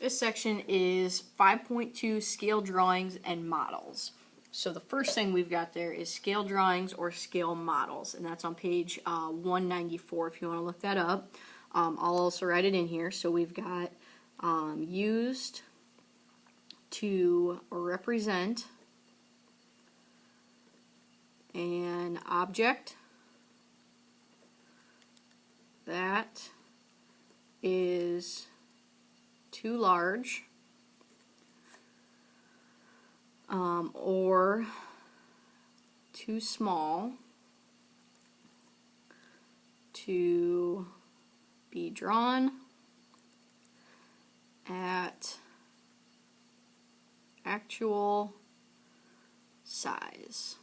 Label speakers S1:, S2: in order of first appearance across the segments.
S1: This section is 5.2 scale drawings and models. So the first thing we've got there is scale drawings or scale models, and that's on page 194 if you want to look that up. I'll also write it in here. So we've got used to represent an object that is too large or too small to be drawn at actual size.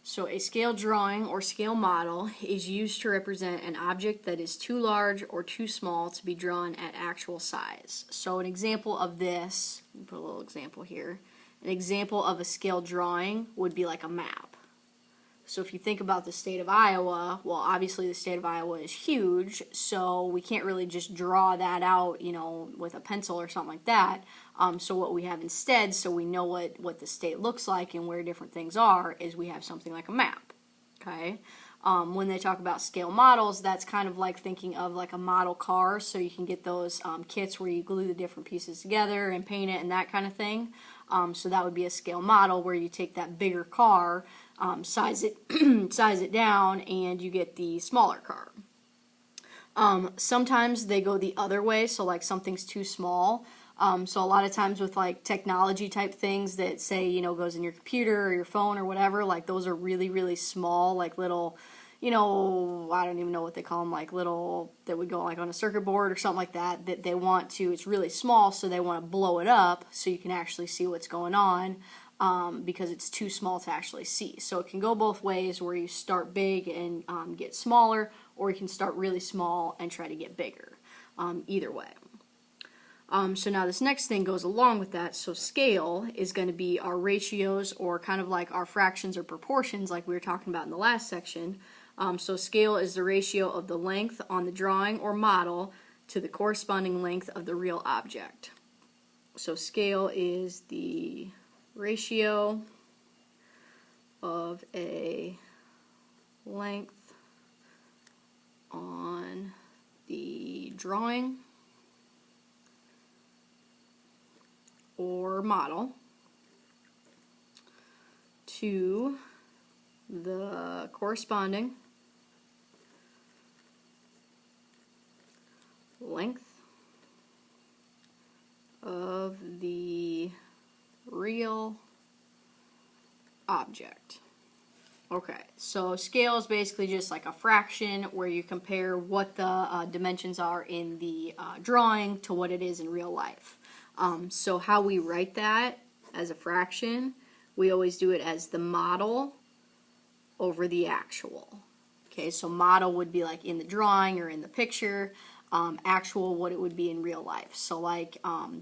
S1: So a scale drawing or scale model is used to represent an object that is too large or too small to be drawn at actual size. So an example of this, put a little example here, an example of a scale drawing would be like a map. So if you think about the state of Iowa, well, obviously the state of Iowa is huge, so we can't really just draw that out, you know, with a pencil or something like that. So what we have instead, so we know what the state looks like and where different things are, is we have something like a map. Okay. When they talk about scale models, that's kind of like thinking of like a model car, so you can get those kits where you glue the different pieces together and paint it and that kind of thing. So that would be a scale model where you take that bigger car, size it down, and you get the smaller car. Sometimes they go the other way, so like something's too small. So a lot of times with like technology type things that say, you know, goes in your computer or your phone or whatever, like those are really, really small, like little, you know, I don't even know what they call them, like little, that would go like on a circuit board or something like that, that they want to, it's really small, so they want to blow it up so you can actually see what's going on, because it's too small to actually see. So it can go both ways, where you start big and get smaller, or you can start really small and try to get bigger. Either way. So now this next thing goes along with that. So scale is going to be our ratios, or kind of like our fractions or proportions, like we were talking about in the last section. So scale is the ratio of the length on the drawing or model to the corresponding length of the real object. So scale is the ratio of a length on the drawing or model to the corresponding length of the real object. Okay, so scale is basically just like a fraction where you compare what the dimensions are in the drawing to what it is in real life. So how we write that as a fraction, we always do it as the model over the actual. Okay, so model would be like in the drawing or in the picture, actual what it would be in real life. So like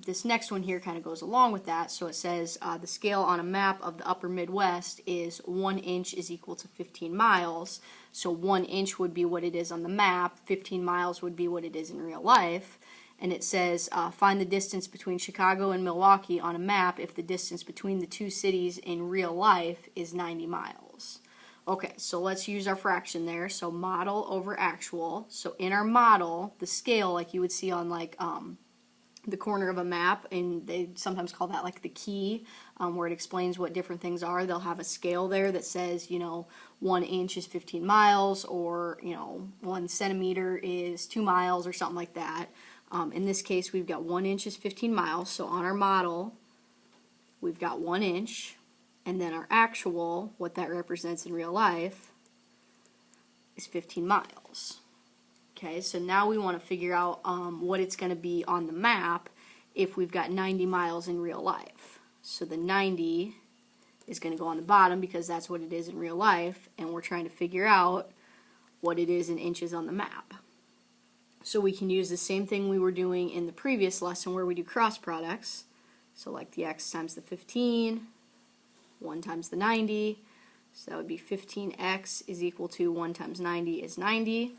S1: this next one here kind of goes along with that. So it says the scale on a map of the upper Midwest is 1 inch is equal to 15 miles. So 1 inch would be what it is on the map, 15 miles would be what it is in real life. And it says find the distance between Chicago and Milwaukee on a map if the distance between the two cities in real life is 90 miles. Okay, so let's use our fraction there. So model over actual. So in our model, the scale, like you would see on like the corner of a map, and they sometimes call that like the key, where it explains what different things are. They'll have a scale there that says, you know, 1 inch is 15 miles, or, you know, 1 centimeter is 2 miles, or something like that. In this case, we've got 1 inch is 15 miles. So on our model, we've got 1 inch. And then our actual, what that represents in real life, is 15 miles. Okay, so now we want to figure out what it's going to be on the map if we've got 90 miles in real life. So the 90 is going to go on the bottom because that's what it is in real life, and we're trying to figure out what it is in inches on the map. So we can use the same thing we were doing in the previous lesson where we do cross products. So like the x times the 15, 1 times the 90, so that would be 15x is equal to 1 times 90 is 90.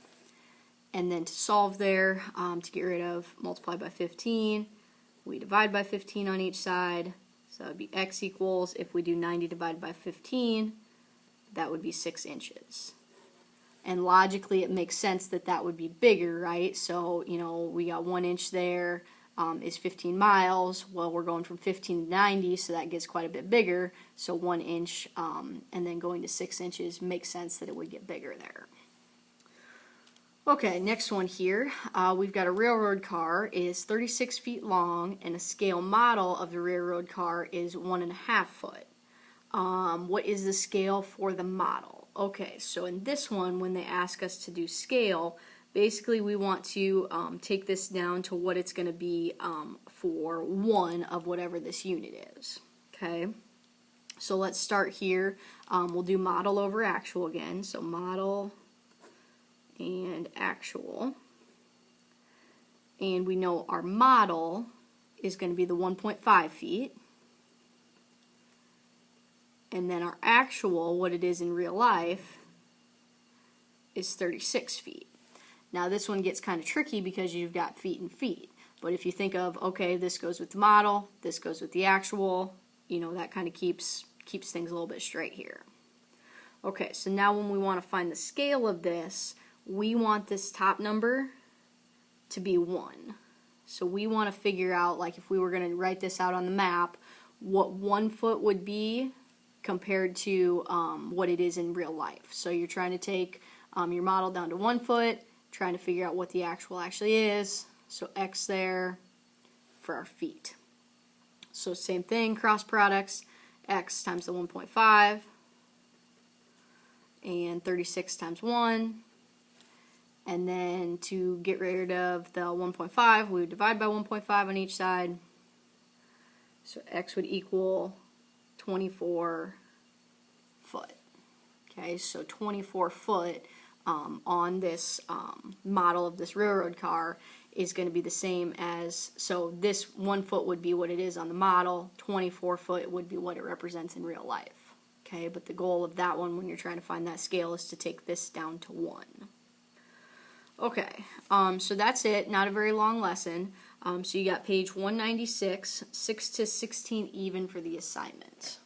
S1: And then to solve there, to get rid of multiply by 15, we divide by 15 on each side, so that would be x equals, if we do 90 divided by 15, that would be 6 inches. And logically it makes sense that that would be bigger, right? So, you know, we got 1 inch there, is 15 miles. Well, we're going from 15 to 90, so that gets quite a bit bigger. So 1 inch and then going to 6 inches makes sense that it would get bigger there. Okay, next one here. We've got a railroad car is 36 feet long, and a scale model of the railroad car is 1.5 foot. What is the scale for the model? Okay, so in this one, when they ask us to do scale, basically we want to take this down to what it's going to be for one of whatever this unit is. Okay, so let's start here. We'll do model over actual again. So model and actual. And we know our model is going to be the 1.5 feet. And then our actual, what it is in real life, is 36 feet. Now this one gets kind of tricky because you've got feet and feet. But if you think of, okay, this goes with the model, this goes with the actual, you know, that kind of keeps things a little bit straight here. Okay, so now when we want to find the scale of this, we want this top number to be 1. So we want to figure out, like if we were going to write this out on the map, what 1 foot would be compared to what it is in real life. So you're trying to take your model down to 1 foot, trying to figure out what the actual actually is. So x there for our feet. So same thing, cross products, x times the 1.5 and 36 times 1. And then to get rid of the 1.5, we would divide by 1.5 on each side. So x would equal 24 foot. Okay, so 24 foot on this model of this railroad car is going to be the same as, so this 1 foot would be what it is on the model, 24 foot would be what it represents in real life. Okay, but the goal of that one when you're trying to find that scale is to take this down to 1. Okay, so that's it. Not a very long lesson. So you got page 196, 6 to 16 even for the assignment.